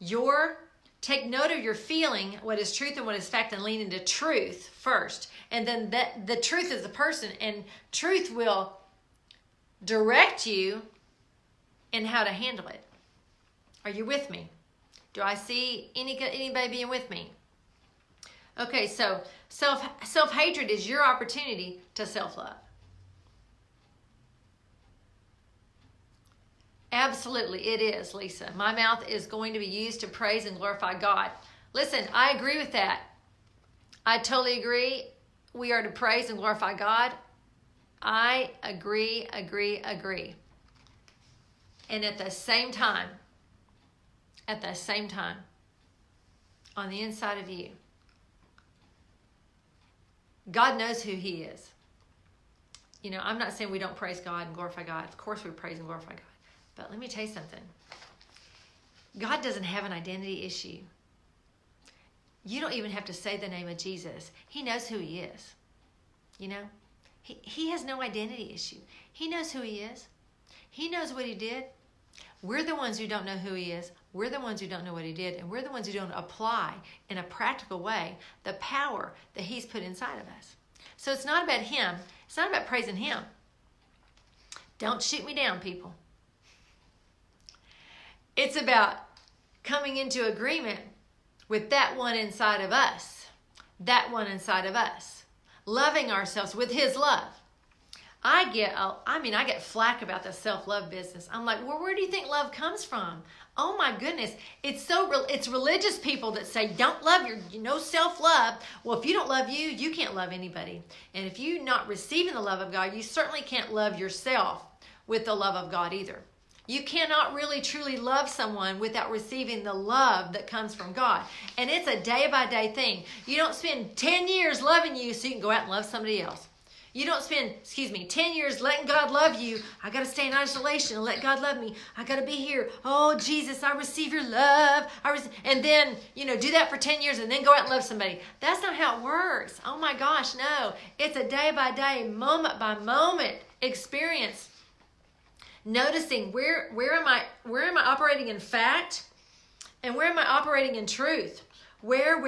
Your take note of your feeling, what is truth and what is fact, and lean into truth first. And then the truth is the person, and truth will direct you in how to handle it. Are you with me? Do I see anybody being with me? Okay, so self-hatred is your opportunity to self-love. Absolutely, it is, Lisa. My mouth is going to be used to praise and glorify God. Listen, I agree with that. I totally agree. We are to praise and glorify God. I agree. And at the same time, on the inside of you, God knows who He is. You know, I'm not saying we don't praise God and glorify God. Of course we praise and glorify God. But let me tell you something. God doesn't have an identity issue. You don't even have to say the name of Jesus. He knows who He is. You know? He has no identity issue. He knows who He is. He knows what He did. We're the ones who don't know who He is. We're the ones who don't know what He did. And we're the ones who don't apply in a practical way the power that He's put inside of us. So it's not about Him. It's not about praising Him. Don't shoot me down, people. It's about coming into agreement with that one inside of us. That one inside of us. Loving ourselves with His love. I get flack about the self-love business. I'm like, well, where do you think love comes from? Oh my goodness. It's religious people that say, don't love self-love. Well, if you don't love you, you can't love anybody. And if you're not receiving the love of God, you certainly can't love yourself with the love of God either. You cannot really truly love someone without receiving the love that comes from God. And it's a day-by-day thing. You don't spend 10 years loving you so you can go out and love somebody else. You don't spend, 10 years letting God love you. I got to stay in isolation and let God love me. I got to be here. Oh, Jesus, I receive your love. And then, do that for 10 years and then go out and love somebody. That's not how it works. Oh my gosh, no. It's a day-by-day, moment-by-moment experience. Noticing where am I operating in fact, and where am I operating in truth? Where?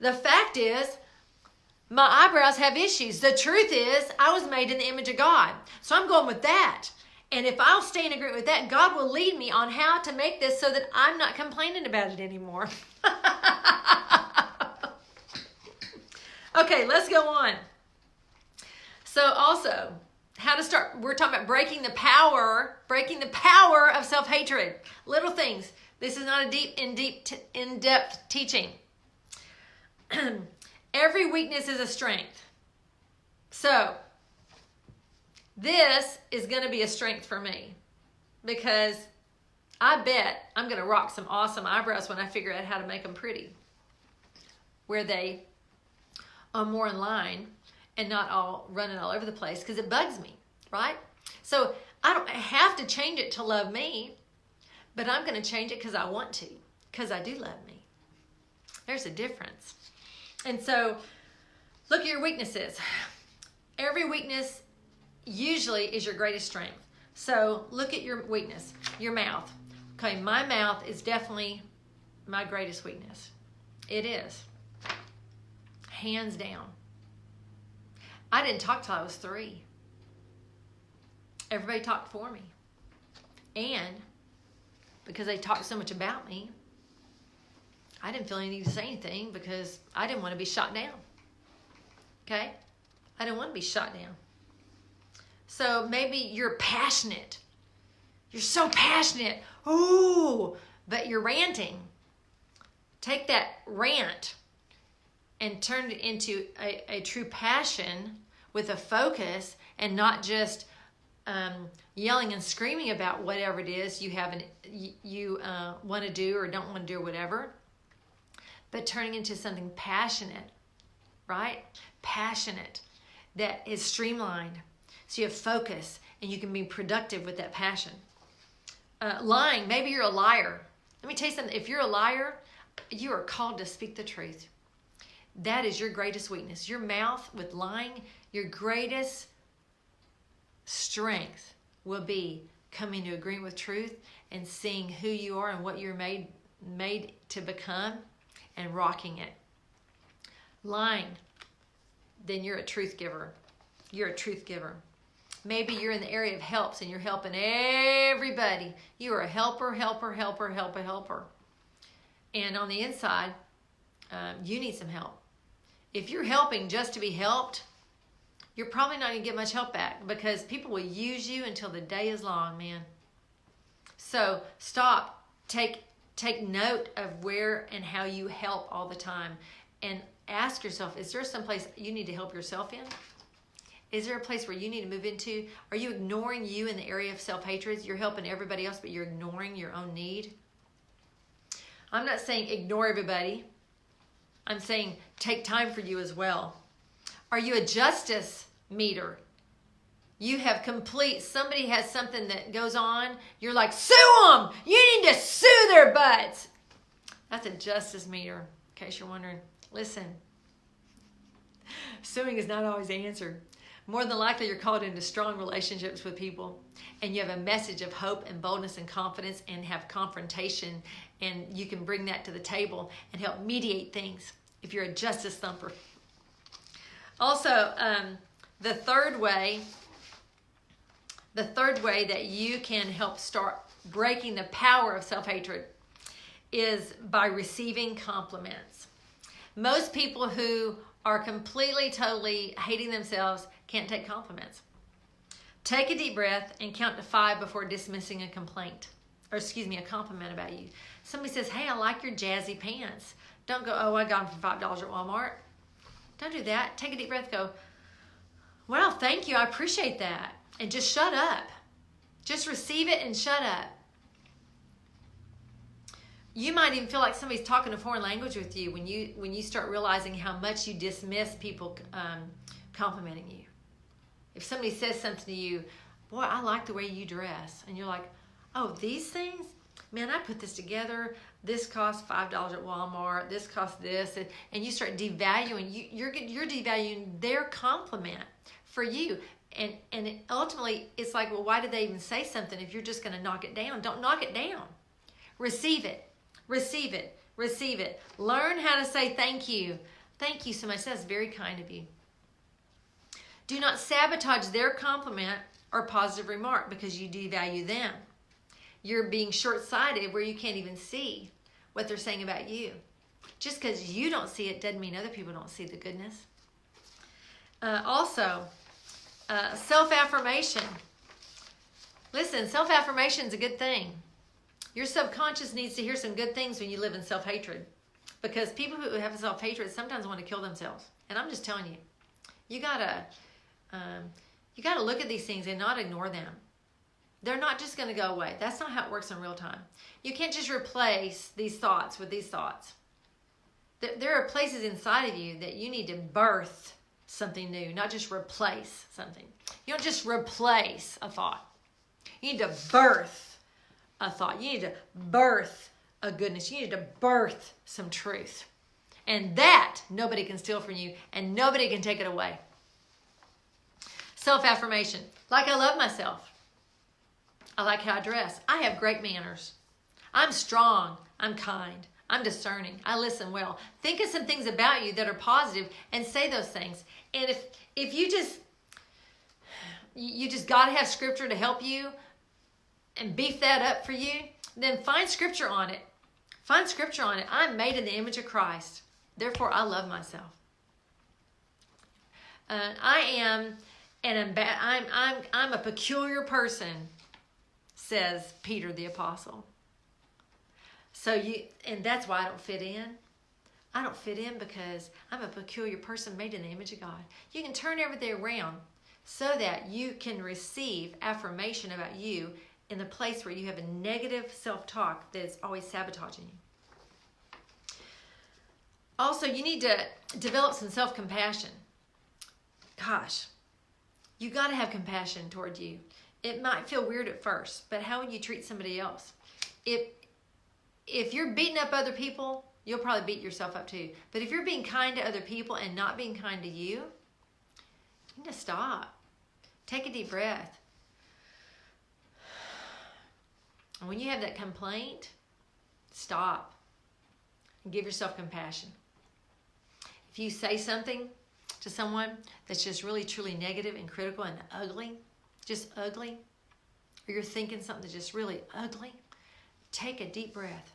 The fact is, my eyebrows have issues. The truth is, I was made in the image of God. So I'm going with that. And if I'll stay in agreement with that, God will lead me on how to make this so that I'm not complaining about it anymore. Okay, let's go on. So also, how to start, we're talking about breaking the power of self-hatred. Little things. This is not a in-depth teaching. Every weakness is a strength. So, this is going to be a strength for me because I bet I'm going to rock some awesome eyebrows when I figure out how to make them pretty, where they are more in line and not all running all over the place, because it bugs me, right? So I don't have to change it to love me, but I'm going to change it because I want to, because I do love me. There's a difference. And so look at your weaknesses. Every weakness usually is your greatest strength. So look at your weakness, your mouth. Okay, my mouth is definitely my greatest weakness. It is. Hands down. I didn't talk till I was 3. Everybody talked for me. And because they talked so much about me, I didn't feel any need to say anything because I didn't want to be shot down. Okay? I didn't want to be shot down. So maybe you're passionate. You're so passionate. Ooh, but you're ranting. Take that rant and turn it into a true passion with a focus, and not just yelling and screaming about whatever it is you want to do or don't want to do or whatever, but turning into something passionate, right? Passionate, that is streamlined, so you have focus and you can be productive with that passion. Lying, maybe you're a liar. Let me tell you something. If you're a liar, you are called to speak the truth. That is your greatest weakness. Your mouth with lying, your greatest strength will be coming to agreement with truth and seeing who you are and what you're made to become and rocking it. Lying, then you're a truth giver. You're a truth giver. Maybe you're in the area of helps and you're helping everybody. You are a helper, helper, helper, helper, helper. And on the inside, you need some help. If you're helping just to be helped, you're probably not going to get much help back, because people will use you until the day is long, man. So stop. Take note of where and how you help all the time. And ask yourself, is there some place you need to help yourself in? Is there a place where you need to move into? Are you ignoring you in the area of self-hatred? You're helping everybody else, but you're ignoring your own need. I'm not saying ignore everybody. I'm saying take time for you as well. Are you a justice meter? You have somebody has something that goes on. You're like, sue them. You need to sue their butts. That's a justice meter, in case you're wondering. Listen, suing is not always the answer. More than likely, you're called into strong relationships with people, and you have a message of hope and boldness and confidence, and have confrontation, and you can bring that to the table and help mediate things if you're a justice thumper. Also, the third way that you can help start breaking the power of self-hatred is by receiving compliments. Most people who are completely, totally hating themselves can't take compliments. Take a deep breath and count to 5 before dismissing a compliment about you. Somebody says, hey, I like your jazzy pants. Don't go, oh, I got them for $5 at Walmart. Don't do that. Take a deep breath. Go, wow, thank you. I appreciate that. And just shut up. Just receive it and shut up. You might even feel like somebody's talking a foreign language with you when you start realizing how much you dismiss people complimenting you. If somebody says something to you, boy, I like the way you dress. And you're like, oh, these things? Man, I put this together. This costs $5 at Walmart. This costs this. And you start devaluing. You're devaluing their compliment for you. And ultimately, it's like, well, why did they even say something if you're just going to knock it down? Don't knock it down. Receive it. Receive it. Receive it. Learn how to say thank you. Thank you so much. That's very kind of you. Do not sabotage their compliment or positive remark because you devalue them. You're being short-sighted where you can't even see what they're saying about you. Just because you don't see it doesn't mean other people don't see the goodness. Self-affirmation. Listen, self-affirmation is a good thing. Your subconscious needs to hear some good things when you live in self-hatred, because people who have self-hatred sometimes want to kill themselves. And I'm just telling you, you gotta look at these things and not ignore them. They're not just going to go away. That's not how it works in real time. You can't just replace these thoughts with these thoughts. There are places inside of you that you need to birth something new, not just replace something. You don't just replace a thought. You need to birth a thought. You need to birth a goodness. You need to birth some truth. And that nobody can steal from you, and nobody can take it away. Self-affirmation. Like, I love myself. I like how I dress. I have great manners. I'm strong. I'm kind. I'm discerning. I listen well. Think of some things about you that are positive and say those things. And if you just got to have scripture to help you and beef that up for you, then find scripture on it. Find scripture on it. I'm made in the image of Christ. Therefore, I love myself. I'm a peculiar person, says Peter the apostle. And that's why I don't fit in. I don't fit in because I'm a peculiar person made in the image of God. You can turn everything around so that you can receive affirmation about you in the place where you have a negative self-talk that's always sabotaging you. Also, you need to develop some self-compassion. Gosh, you got to have compassion toward you. It might feel weird at first, but how would you treat somebody else? If you're beating up other people, you'll probably beat yourself up too. But if you're being kind to other people and not being kind to you need to stop. Take a deep breath. And when you have that complaint, stop and give yourself compassion. If you say something to someone that's just really truly negative and critical and ugly, just ugly, or you're thinking something that's just really ugly, take a deep breath.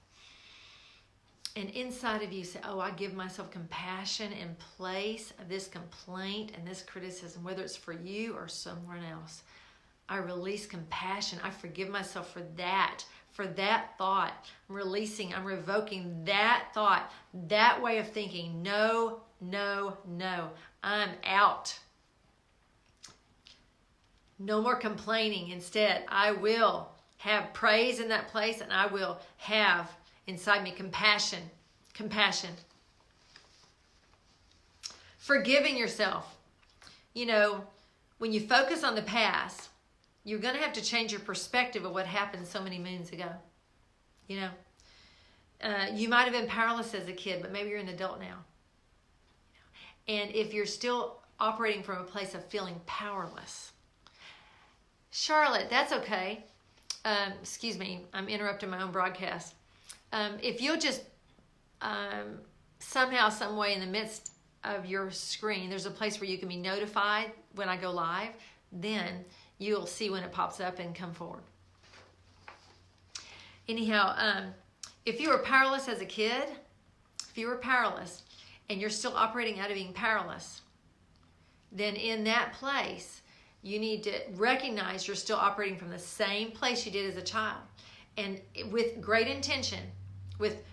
And inside of you say, oh, I give myself compassion in place of this complaint and this criticism, whether it's for you or someone else. I release compassion. I forgive myself for that thought. I'm releasing, I'm revoking that thought, that way of thinking. No, no, no. I'm out. No more complaining. Instead, I will have praise in that place, and I will have inside me compassion. Compassion. Forgiving yourself. You know, when you focus on the past, you're going to have to change your perspective of what happened so many moons ago. You know, you might have been powerless as a kid, but maybe you're an adult now. And if you're still operating from a place of feeling powerless, Charlotte, that's okay. Excuse me, I'm interrupting my own broadcast. If you'll just somehow, some way in the midst of your screen, there's a place where you can be notified when I go live, then you'll see when it pops up and come forward. Anyhow, if you were powerless as a kid, if you were powerless and you're still operating out of being powerless, then in that place, you need to recognize you're still operating from the same place you did as a child. And with great intention, with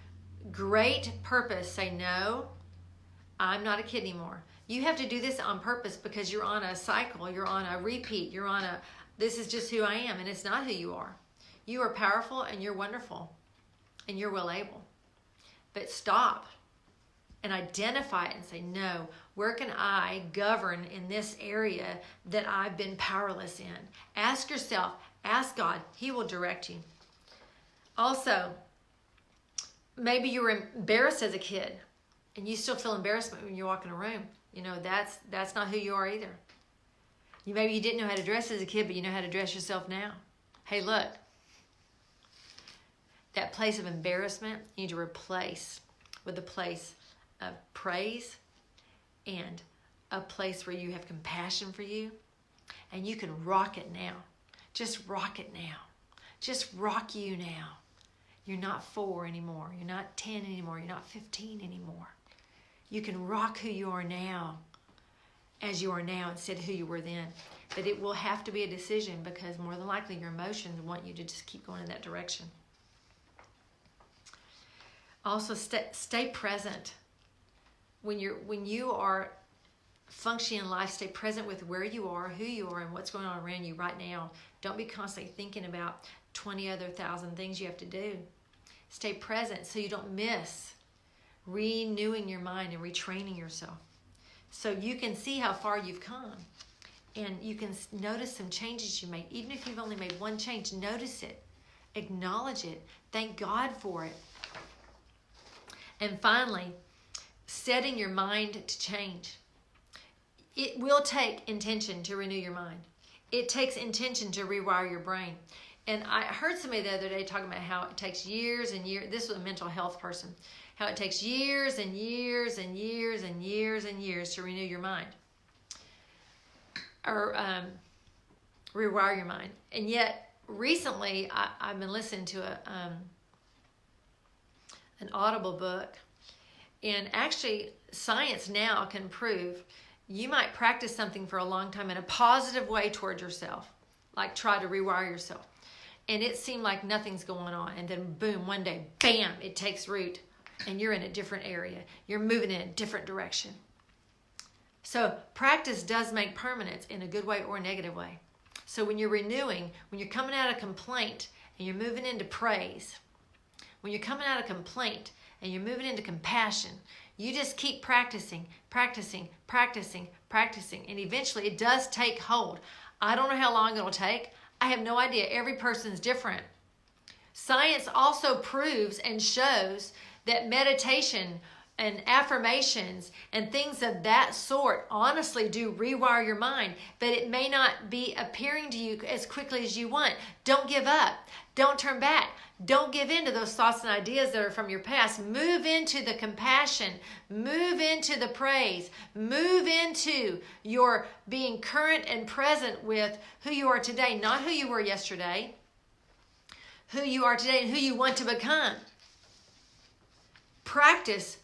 great purpose, say, no, I'm not a kid anymore. You have to do this on purpose because you're on a cycle, you're on a repeat, you're on a, this is just who I am, and it's not who you are. You are powerful and you're wonderful and you're well able. But stop and identify it and say, no, where can I govern in this area that I've been powerless in? Ask yourself, ask God, He will direct you. Also, maybe you were embarrassed as a kid and you still feel embarrassment when you walk in a room. You know, that's not who you are either. Maybe you didn't know how to dress as a kid, but you know how to dress yourself now. Hey, look, that place of embarrassment you need to replace with a place of praise and a place where you have compassion for you, and you can rock it now. Just rock it now. Just rock you now. You're not 4 anymore. You're not 10 anymore. You're not 15 anymore. You can rock who you are now as you are now instead of who you were then. But it will have to be a decision because more than likely your emotions want you to just keep going in that direction. Also, stay present. When you are functioning in life, stay present with where you are, who you are, and what's going on around you right now. Don't be constantly thinking about 20 other thousand things you have to do. Stay present so you don't miss renewing your mind and retraining yourself. So you can see how far you've come. And you can notice some changes you made. Even if you've only made one change, notice it. Acknowledge it. Thank God for it. And finally, setting your mind to change. It will take intention to renew your mind. It takes intention to rewire your brain. And I heard somebody the other day talking about how it takes years and years. This was a mental health person. How it takes years and years and years and years and years to renew your mind. Or rewire your mind. And yet, recently, I've been listening to an Audible book. And actually, science now can prove you might practice something for a long time in a positive way towards yourself. Like try to rewire yourself. And it seemed like nothing's going on. And then boom, one day, bam, it takes root. And you're in a different area. You're moving in a different direction. So practice does make permanence in a good way or a negative way. So when you're renewing, when you're coming out of complaint and you're moving into praise, when you're coming out of complaint and you're moving into compassion, you just keep practicing, practicing, practicing, practicing. And eventually it does take hold. I don't know how long it'll take. I have no idea. Every person's different. Science also proves and shows that meditation and affirmations and things of that sort honestly do rewire your mind, but it may not be appearing to you as quickly as you want. Don't give up. Don't turn back. Don't give in to those thoughts and ideas that are from your past. Move into the compassion. Move into the praise. Move into your being current and present with who you are today, not who you were yesterday, who you are today and who you want to become. Practice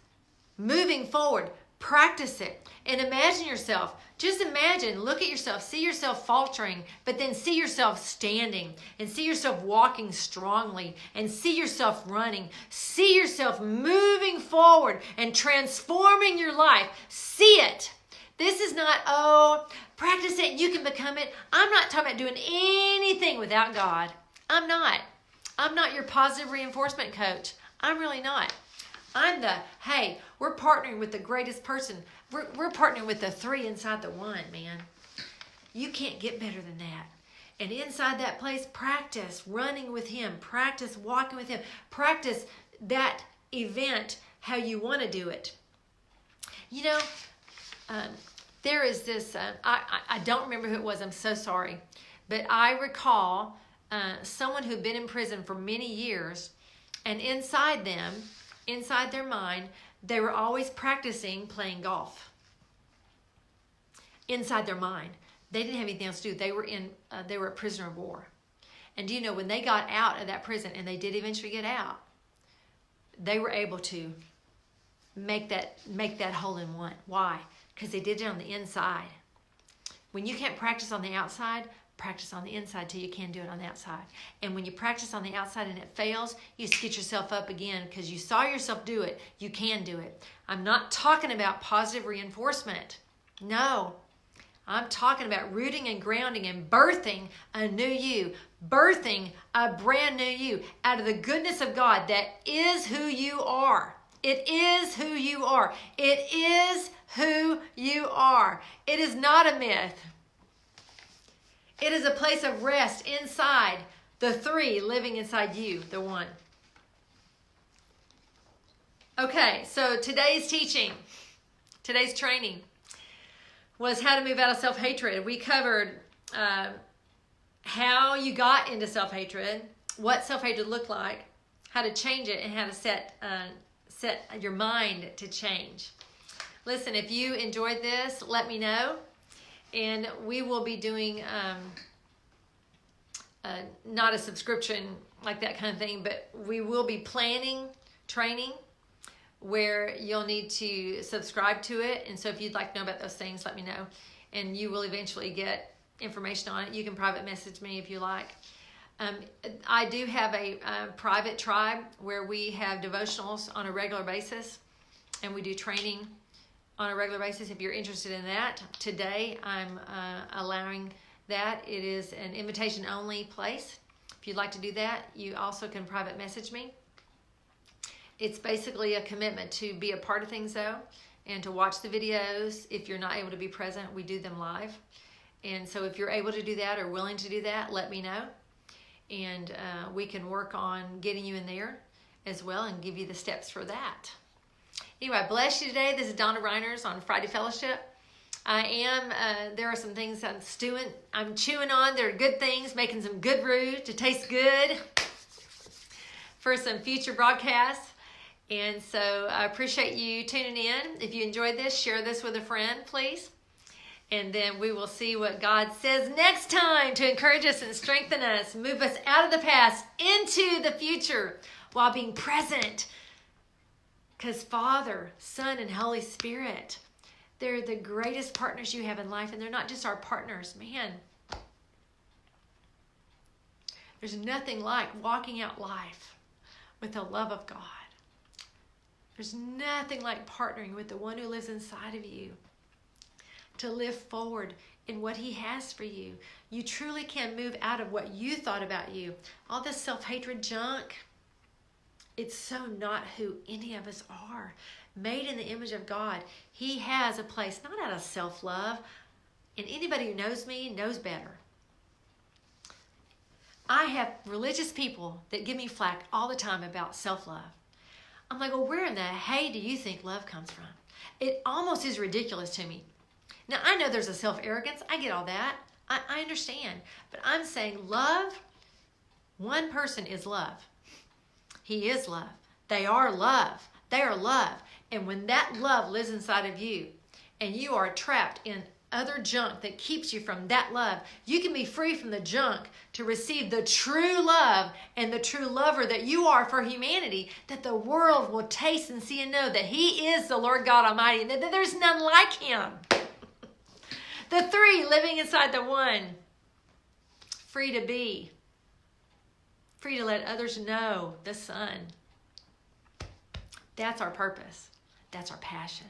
moving forward. Practice it. And imagine yourself. Just imagine, look at yourself, see yourself faltering, but then see yourself standing and see yourself walking strongly and see yourself running. See yourself moving forward and transforming your life. See it. This is not, oh, practice it, you can become it. I'm not talking about doing anything without God. I'm not. I'm not your positive reinforcement coach. I'm really not. I'm the, hey, we're partnering with the greatest person. We're partnering with the 3 inside the 1, man. You can't get better than that. And inside that place, practice running with him. Practice walking with him. Practice that event how you want to do it. You know, there is this, I don't remember who it was. I'm so sorry. But I recall someone who'd been in prison for many years, and inside their mind, they were always practicing playing golf. Inside their mind. They didn't have anything else to do. They were a prisoner of war. And do you know, when they got out of that prison, and they did eventually get out, they were able to make that hole in one. Why? Because they did it on the inside. When you can't practice on the outside, practice on the inside till you can do it on the outside. And when you practice on the outside and it fails, you just get yourself up again because you saw yourself do it. You can do it. I'm not talking about positive reinforcement. No. I'm talking about rooting and grounding and birthing a new you. Birthing a brand new you out of the goodness of God that is who you are. It is who you are. It is who you are. It is not a myth. It is a place of rest inside the 3 living inside you, the 1. Okay, so today's teaching, today's training was how to move out of self-hatred. We covered how you got into self-hatred, what self-hatred looked like, how to change it, and how to set your mind to change. Listen, if you enjoyed this, let me know. And we will be doing not a subscription like that kind of thing, but we will be planning training where you'll need to subscribe to it. And so if you'd like to know about those things, let me know. And you will eventually get information on it. You can private message me if you like. I do have a private tribe where we have devotionals on a regular basis, and we do training on a regular basis. If you're interested in that, today I'm allowing that. It is an invitation only place. If you'd like to do that, you also can private message me. It's basically a commitment to be a part of things though, and to watch the videos. If you're not able to be present, we do them live. And so if you're able to do that or willing to do that, let me know. And we can work on getting you in there as well and give you the steps for that. Anyway, I bless you today. This is Donna Reiners on Friday Fellowship. There are some things I'm chewing on. There are good things, making some good roux to taste good for some future broadcasts. And so I appreciate you tuning in. If you enjoyed this, share this with a friend, please. And then we will see what God says next time to encourage us and strengthen us, move us out of the past into the future while being present. Because Father, Son, and Holy Spirit, they're the greatest partners you have in life. And they're not just our partners. Man, there's nothing like walking out life with the love of God. There's nothing like partnering with the one who lives inside of you to live forward in what he has for you. You truly can move out of what you thought about you. All this self-hatred junk, it's so not who any of us are. Made in the image of God, he has a place, not out of self-love. And anybody who knows me knows better. I have religious people that give me flack all the time about self-love. I'm like, well, where in the hay do you think love comes from? It almost is ridiculous to me. Now, I know there's a self-arrogance. I get all that. I understand. But I'm saying love, one person is love. He is love. They are love. They are love. And when that love lives inside of you and you are trapped in other junk that keeps you from that love, you can be free from the junk to receive the true love and the true lover that you are for humanity, that the world will taste and see and know that He is the Lord God Almighty and that there's none like Him. The three living inside the one. Free to be. Free to let others know the Son. That's our purpose. That's our passion.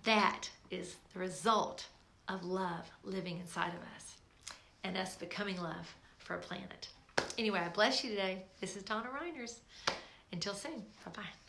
That is the result of love living inside of us and us becoming love for a planet. Anyway, I bless you today. This is Donna Reiners. Until soon. Bye-bye.